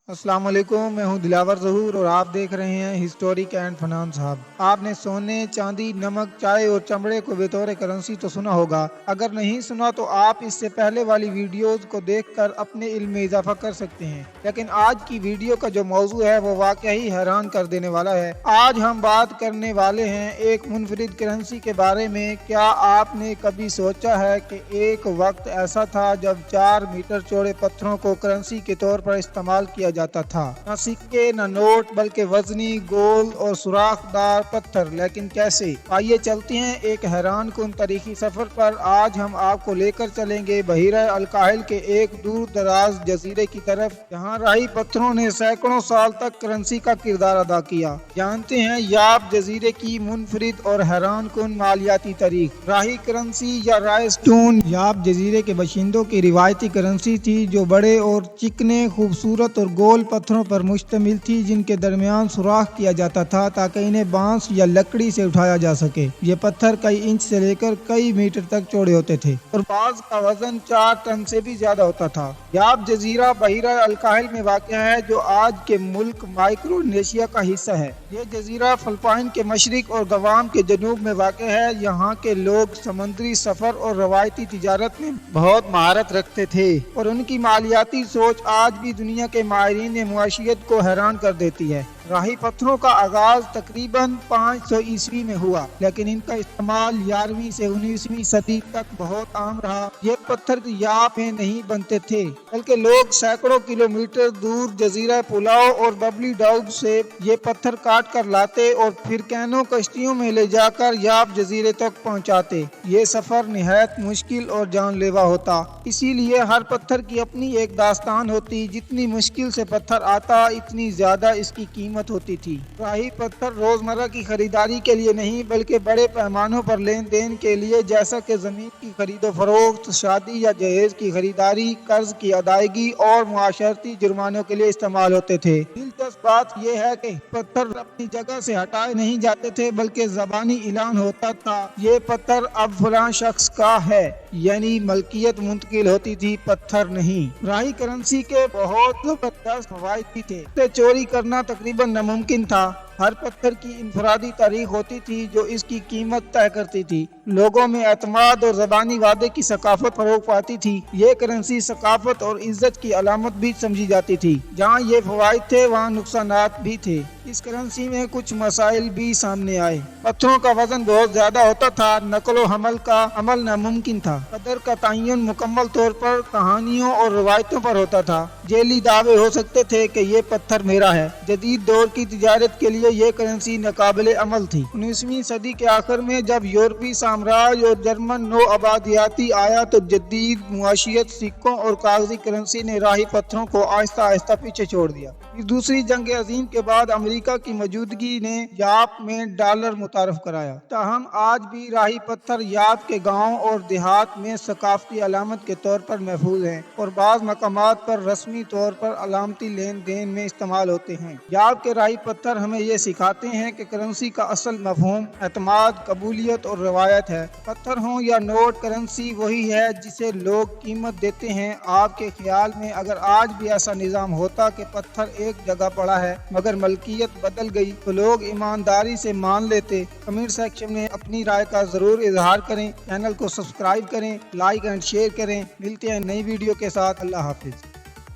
अस्सलाम वालेकुम, मैं हूं दिलावर ज़हूर और आप देख रहे हैं हिस्टोरिक एंड फाइनेंस हब। आपने सोने, चांदी, नमक, चाय और चमड़े को बतौर करेंसी तो सुना होगा। अगर नहीं सुना तो आप इससे पहले वाली वीडियोस को देखकर अपने इल्म में इजाफा कर सकते हैं। लेकिन आज की वीडियो का जो मौजू है वो वाकई हैरान कर देने वाला है। आज हम बात करने वाले हैं एक मुनफरिद करेंसी के बारे में। क्या आपने कभी सोचा है कि एक वक्त ऐसा था जब 4 मीटर चौड़े पत्थरों को करेंसी के तौर पर इस्तेमाल किया जाता था। न सिक्के न नोट, बल्कि वजनी, गोल और सुराखदार पत्थर। लेकिन कैसे? आइए चलते हैं एक हैरान कुन तारीखी सफर पर। आज हम आपको लेकर चलेंगे बहीरा अलकाहिल के एक दूर दराज जजीरे की तरफ, जहाँ राही पत्थरों ने सैकड़ों साल तक करेंसी का किरदार अदा किया। जानते हैं याब जजीरे की मुनफरिद और हैरान कुन मालियाती तारीख। राही करेंसी या राय स्टोन याब जजीरे के बाशिंदों की रिवायती करेंसी थी, जो बड़े और चिकने, खूबसूरत और गोल पत्थरों पर मुश्तमिल थी, जिनके दरमियान सुराख किया जाता था ताकि इन्हें बांस या लकड़ी से उठाया जा सके। ये पत्थर कई इंच से लेकर कई मीटर तक चौड़े होते थे और बाज का वजन 4 टन से भी ज्यादा होता था। याब जजीरा बहीरा अलकाहिल में वाक़या है, जो आज के मुल्क माइक्रोनेशिया का हिस्सा है। ये जजीरा फिलिपाइन के मशरिक और गवाम के जनूब में वाक़या है। यहाँ के लोग समुद्री सफर और रवायती तिजारत में बहुत महारत रखते थे और उनकी मालियाती सोच आज भी दुनिया के माहिरीन मुआशियत को हैरान कर देती है। राही पत्थरों का आगाज तकरीबन 500 ईस्वी में हुआ, लेकिन इनका इस्तेमाल 11वीं से 19वीं सदी तक बहुत आम रहा। ये पत्थर याब में नहीं बनते थे, बल्कि लोग सैकड़ों किलोमीटर दूर जजीरा पुलाव और बबली डाउब से ये पत्थर काट कर लाते और फिर कैनों कश्तियों में ले जाकर याब जजीरे तक पहुंचाते। ये सफर निहायत मुश्किल और जानलेवा होता, इसीलिए हर पत्थर की अपनी एक दास्तान होती। जितनी मुश्किल से पत्थर आता, इतनी ज्यादा इसकी कीमत होती थी। राही पत्थर रोजमर्रा की खरीदारी के लिए नहीं, बल्कि बड़े पैमानों पर लेन देन के लिए, जैसा कि जमीन की खरीदो फरोख्त, शादी या जहेज की खरीदारी, कर्ज की अदायगी और मुआशरती जुर्मानों के लिए इस्तेमाल होते थे। दिलचस्प बात यह है कि पत्थर अपनी जगह से हटाए नहीं जाते थे, बल्कि जबानी ऐलान होता था, ये पत्थर अब फलां शख्स का है, यानी मलकियत मुंतकिल होती थी, पत्थर नहीं। राही करेंसी के बहुत जबरदस्त फवाइद भी थे। इसे चोरी करना तकरीबन नामुमकिन था। हर पत्थर की इनफरादी तारीख होती थी जो इसकी कीमत तय करती थी। लोगों में एतमाद और ज़बानी वादे की सकाफत फरोग पाती थी। ये करेंसी सकाफत और इज्जत की अलामत भी समझी जाती थी। जहाँ ये फवाइद थे, वहाँ नुकसानात भी थे। इस करेंसी में कुछ मसाइल भी सामने आए। पत्थरों का वजन बहुत ज्यादा होता था, नकलो हमल का अमल नामुमकिन था। कदर का तयन मुकम्मल तौर पर कहानियों और रवायतों पर होता था। जेली दावे हो सकते थे कि ये पत्थर मेरा है। जदीद दौर की तिजारत के लिए ये करेंसी नाकाबिले अमल थी। 19वीं सदी के आखिर में जब यूरोपीय साम्राज्य और जर्मन नो आबादियाती आया, तो जदीद मुआशियत, सिक्कों और कागजी करेंसी ने राही पत्थरों को आहिस्ता आहिस्ता पीछे छोड़ दिया। दूसरी जंग अजीम के बाद अमेरिका की मौजूदगी ने याब में डॉलर मुतारफ कराया। ताहम आज भी राही पत्थर याब के गाँव और देहात में सकाफती अलामत के तौर पर महफूज हैं और बाज़ मकामात पर रस्मी तौर पर अलामती लेन देन में इस्तेमाल होते हैं। याब के राही पत्थर हमें ये सिखाते हैं कि करेंसी का असल मफहूम एतमाद, कबूलियत और रवायत है। पत्थर हो या नोट, करेंसी वही है जिसे लोग कीमत देते हैं। आपके ख्याल में अगर आज भी ऐसा निज़ाम होता कि पत्थर एक जगह पड़ा है मगर मलकियत बदल गई, तो लोग ईमानदारी से मान लेते? कमेंट सेक्शन में अपनी राय का जरूर इजहार करें। चैनल को सब्सक्राइब करें, लाइक एंड शेयर करें। मिलते हैं नई वीडियो के साथ। अल्लाह हाफिज।